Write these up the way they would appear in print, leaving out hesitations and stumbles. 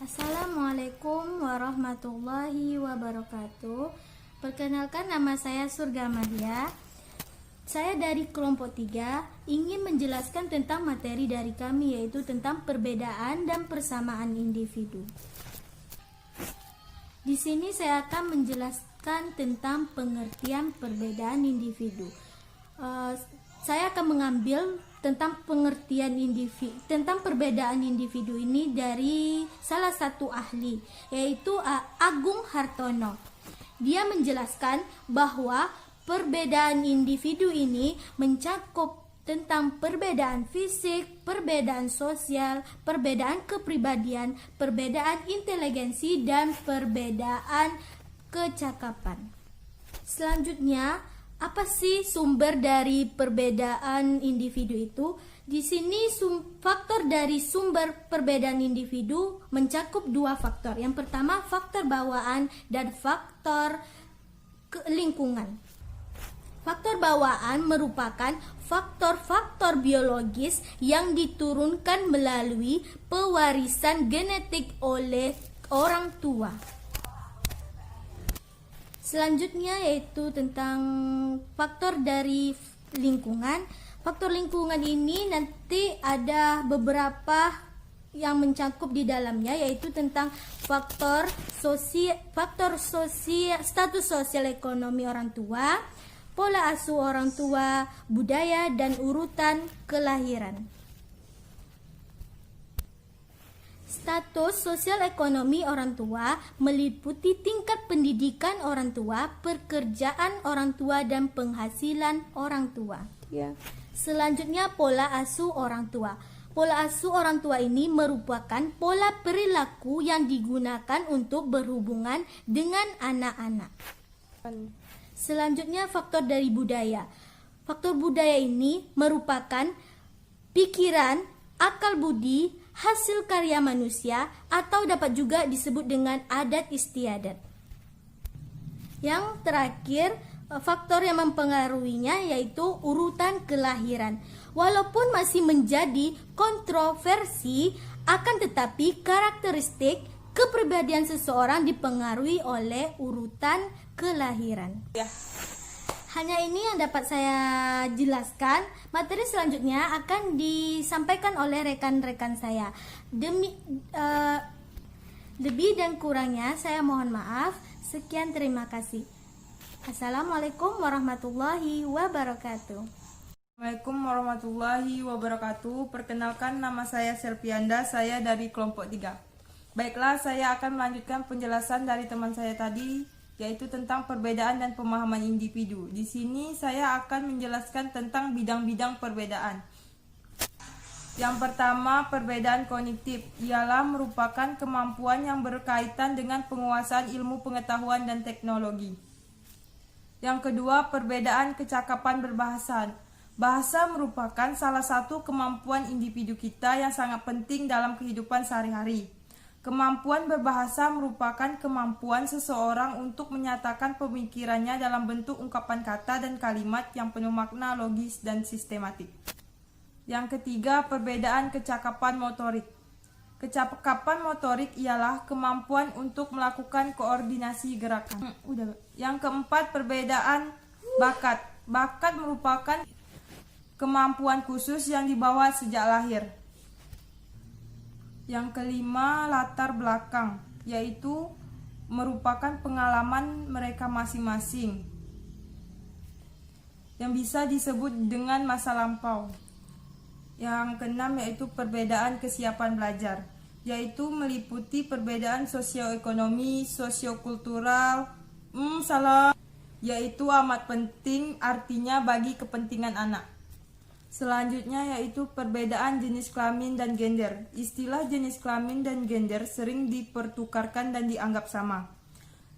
Assalamualaikum warahmatullahi wabarakatuh. Perkenalkan, nama saya Surga Madia. Saya dari kelompok 3 ingin menjelaskan tentang materi dari kami, yaitu tentang perbedaan dan persamaan individu. Di sini saya akan menjelaskan tentang pengertian perbedaan individu. Saya akan mengambil tentang pengertian individu, tentang perbedaan individu ini dari salah satu ahli, yaitu Agung Hartono. Dia menjelaskan bahwa perbedaan individu ini mencakup tentang perbedaan fisik, perbedaan sosial, perbedaan kepribadian, perbedaan inteligensi, dan perbedaan kecakapan. Selanjutnya, apa sih sumber dari perbedaan individu itu? Di sini faktor dari sumber perbedaan individu mencakup 2 faktor. Yang pertama, faktor bawaan dan faktor lingkungan. Faktor bawaan merupakan faktor-faktor biologis yang diturunkan melalui pewarisan genetik oleh orang tua. Selanjutnya yaitu tentang faktor dari lingkungan. Faktor lingkungan ini nanti ada beberapa yang mencakup di dalamnya, yaitu tentang status sosial ekonomi orang tua, pola asuh orang tua, budaya, dan urutan kelahiran. Status sosial ekonomi orang tua meliputi tingkat pendidikan orang tua, pekerjaan orang tua, dan penghasilan orang tua. Selanjutnya, pola asuh orang tua. Pola asuh orang tua ini merupakan pola perilaku yang digunakan untuk berhubungan dengan anak-anak. Selanjutnya, faktor dari budaya. Faktor budaya ini merupakan pikiran, akal budi, hasil karya manusia, atau dapat juga disebut dengan adat istiadat. Yang terakhir, faktor yang mempengaruhinya yaitu urutan kelahiran. Walaupun masih menjadi kontroversi, akan tetapi karakteristik kepribadian seseorang dipengaruhi oleh urutan kelahiran. Hanya ini yang dapat saya jelaskan. Materi selanjutnya akan disampaikan oleh rekan-rekan saya. Lebih dan kurangnya saya mohon maaf. Sekian, terima kasih. Assalamualaikum warahmatullahi wabarakatuh. Assalamualaikum warahmatullahi wabarakatuh. Perkenalkan, nama saya Selvianda, saya dari kelompok 3. Baiklah, saya akan melanjutkan penjelasan dari teman saya tadi, yaitu tentang perbedaan dan pemahaman individu. Di sini saya akan menjelaskan tentang bidang-bidang perbedaan. Yang pertama, perbedaan kognitif ialah merupakan kemampuan yang berkaitan dengan penguasaan ilmu pengetahuan dan teknologi. Yang kedua, perbedaan kecakapan berbahasa. Bahasa merupakan salah satu kemampuan individu kita yang sangat penting dalam kehidupan sehari-hari. Kemampuan berbahasa merupakan kemampuan seseorang untuk menyatakan pemikirannya dalam bentuk ungkapan kata dan kalimat yang penuh makna, logis, dan sistematik. Yang ketiga, perbedaan kecakapan motorik. Kecakapan motorik ialah kemampuan untuk melakukan koordinasi gerakan. Yang keempat, perbedaan bakat. Bakat merupakan kemampuan khusus yang dibawa sejak lahir. Yang kelima, latar belakang, yaitu merupakan pengalaman mereka masing-masing yang bisa disebut dengan masa lampau. Yang keenam, yaitu perbedaan kesiapan belajar, yaitu meliputi perbedaan sosioekonomi, sosiokultural, yaitu amat penting artinya bagi kepentingan anak. Selanjutnya yaitu perbedaan jenis kelamin dan gender. Istilah jenis kelamin dan gender sering dipertukarkan dan dianggap sama.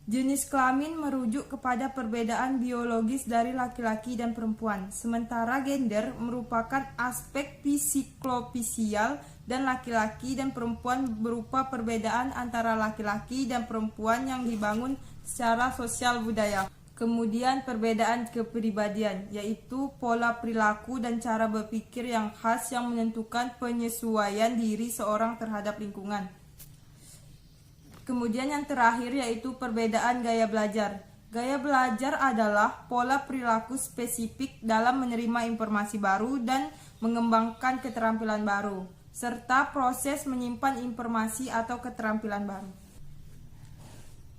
Jenis kelamin merujuk kepada perbedaan biologis dari laki-laki dan perempuan, sementara gender merupakan aspek psikofisial dan laki-laki dan perempuan berupa perbedaan antara laki-laki dan perempuan yang dibangun secara sosial budaya. Kemudian perbedaan kepribadian, yaitu pola perilaku dan cara berpikir yang khas yang menentukan penyesuaian diri seorang terhadap lingkungan. Kemudian yang terakhir yaitu perbedaan gaya belajar. Gaya belajar adalah pola perilaku spesifik dalam menerima informasi baru dan mengembangkan keterampilan baru, serta proses menyimpan informasi atau keterampilan baru.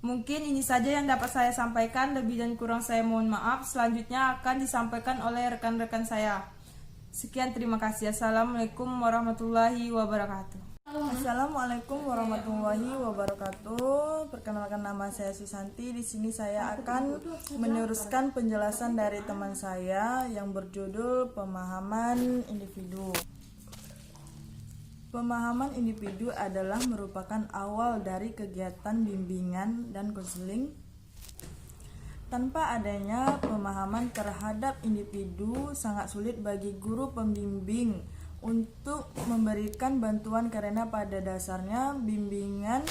Mungkin ini saja yang dapat saya sampaikan, lebih dan kurang saya mohon maaf. Selanjutnya akan disampaikan oleh rekan-rekan saya. Sekian, terima kasih. Assalamualaikum warahmatullahi wabarakatuh. Assalamualaikum warahmatullahi wabarakatuh. Perkenalkan, nama saya Susanti. Di sini saya akan meneruskan penjelasan dari teman saya yang berjudul pemahaman individu. Pemahaman individu adalah merupakan awal dari kegiatan bimbingan dan konseling. Tanpa adanya pemahaman terhadap individu, sangat sulit bagi guru pembimbing untuk memberikan bantuan, karena pada dasarnya bimbingan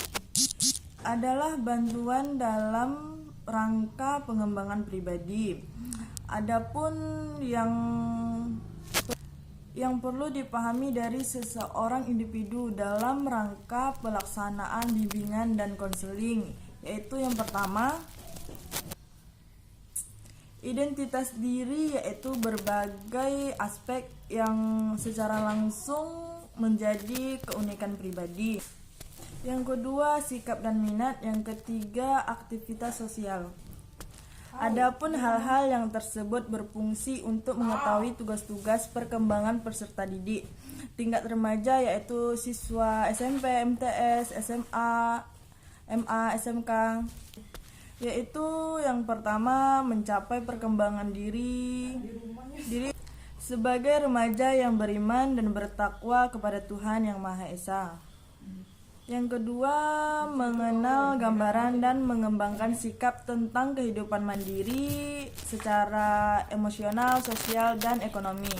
adalah bantuan dalam rangka pengembangan pribadi. Adapun yang perlu dipahami dari seseorang individu dalam rangka pelaksanaan bimbingan dan konseling, yaitu yang pertama, identitas diri, yaitu berbagai aspek yang secara langsung menjadi keunikan pribadi. Yang kedua, sikap dan minat. Yang ketiga, aktivitas sosial. Adapun hal-hal yang tersebut berfungsi untuk mengetahui tugas-tugas perkembangan peserta didik tingkat remaja, yaitu siswa SMP, MTS, SMA, MA, SMK. Yaitu yang pertama, mencapai perkembangan diri sebagai remaja yang beriman dan bertakwa kepada Tuhan Yang Maha Esa. Yang kedua, mengenal gambaran dan mengembangkan sikap tentang kehidupan mandiri secara emosional, sosial, dan ekonomi.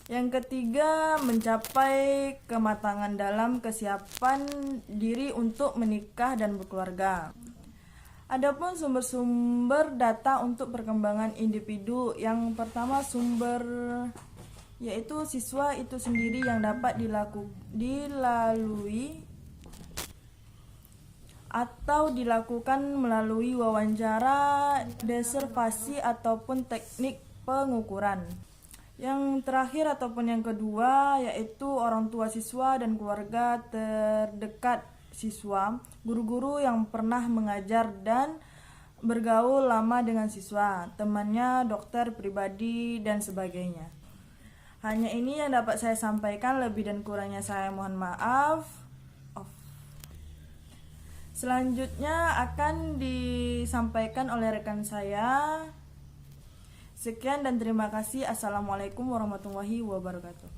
Yang ketiga, mencapai kematangan dalam kesiapan diri untuk menikah dan berkeluarga. Adapun sumber-sumber data untuk perkembangan individu, yang pertama sumber yaitu siswa itu sendiri yang dapat dilalui atau dilakukan melalui wawancara, deservasi, ataupun teknik pengukuran. Yang terakhir ataupun yang kedua yaitu orang tua siswa dan keluarga terdekat siswa, guru-guru yang pernah mengajar dan bergaul lama dengan siswa, temannya, dokter pribadi, dan sebagainya. Hanya ini yang dapat saya sampaikan, lebih dan kurangnya saya mohon maaf. Selanjutnya akan disampaikan oleh rekan saya. Sekian dan terima kasih. Assalamualaikum warahmatullahi wabarakatuh.